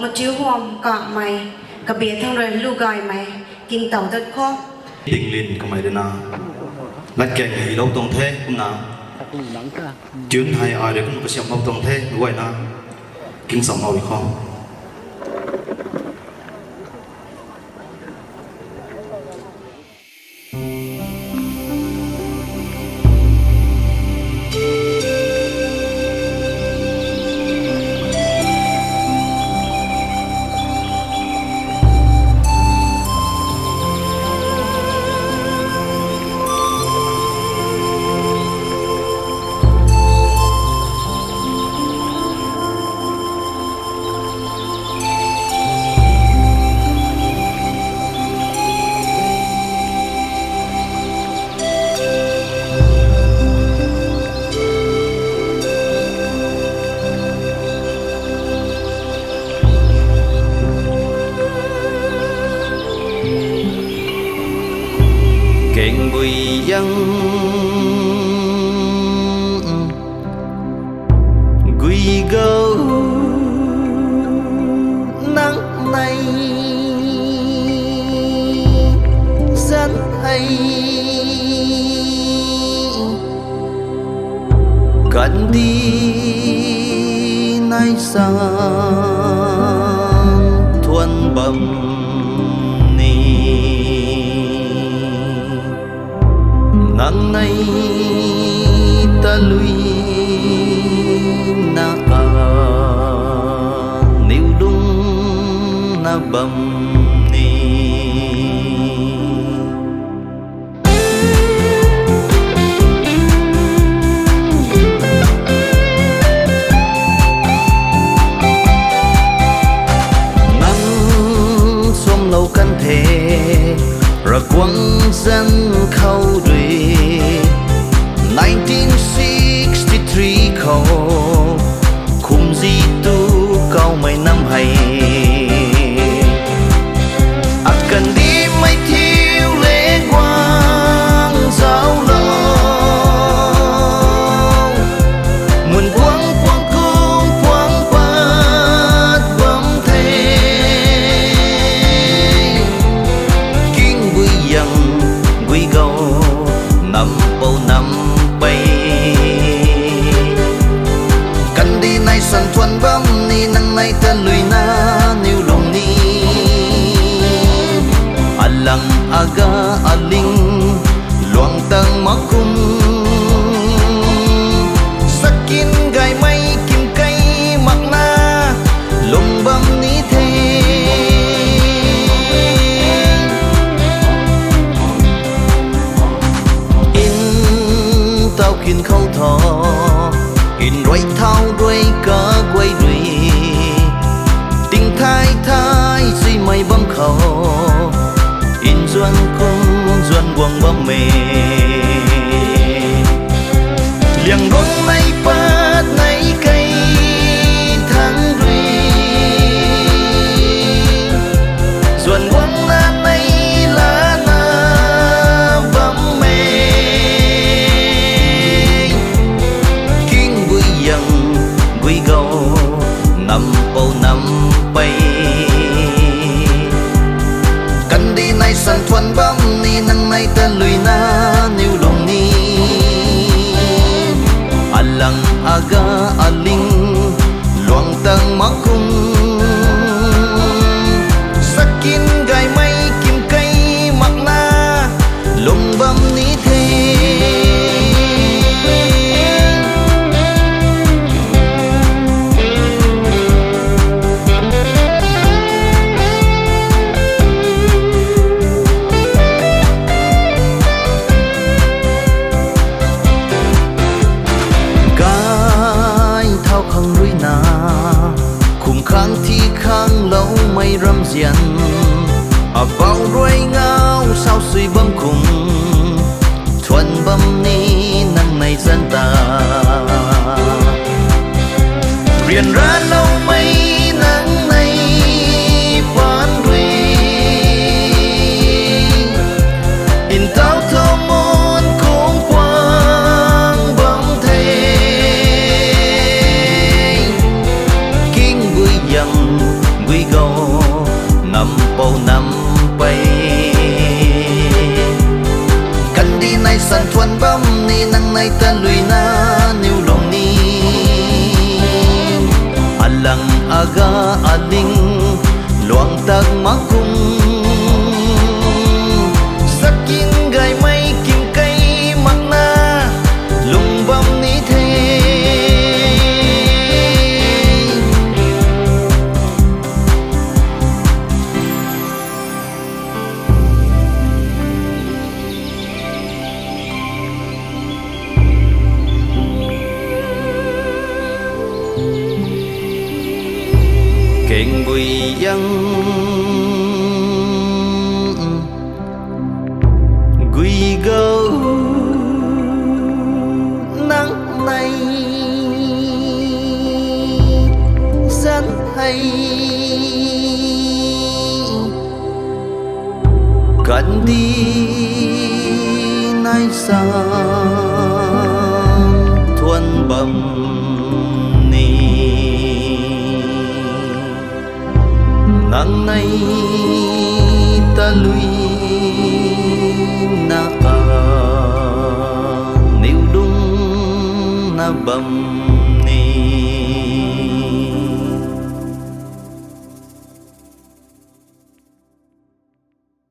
một chiếu hôm cọ mày cả biệt thằng rồi lưu gài mày kinh tàu tất khó đình linh của mày đây nào lát kẹt thì lâu tông thế cũng nào chuyến hay ai đấy cũng có xem lâu tông thế vậy nào kinh sống màu không kẹn bụi dân quỳ gấu nắng này rất hay cần đi nay sang thuần bầm nắng nay ta lui na níu đúng na bầm ni nắng xóm lâu căn thể ra quăng dân khâu đuổi 1963 khâu khung di tu câu mày năm hay cần đi mấy thiếu lễ quang giáo lâu muôn quang quang cung quang bát bấm thế kinh vui dần vui gầu năm bao năm bay cần đi nay sân thuần bấm ni nắng nay tên lùi na níu lòng ni alang aga aling luang tang makum sakin gai mai kim kai makna lung bam ni the in tao kin khâu thò in rồi thao đuôi cả quay đuôi tình thái thái duy mây bấm khẩu in doan cung doan quang bấm mê liang đuông nay phát nay cây tháng đuôi doan quang na nay lá na bấm mê kinh vui dần vui gầu năm bao năm bay cần đi nay sân thuần bấm ni nắng nay tên lùi na níu lòng ni alang aga aling luang tang makum sakin gai mai kim kai makna lung bam ni the khang thi khang lâu mây râm dian bao đuôi ngao sao suy bấm cùng thuần bấm ni nắng này dân ta riêng ra lâu mây nắng này phán đuôi in tao thơ môn cũng quang bấm thế kinh vui dần vui ca aling luang tag makung sakin gai mai kim kai makna lung bam ni the keng bùi yang gùi gâu nắng này dân hay cần đi nay sang thuần bầm nang nay ta lui na a nêu đúng na bầm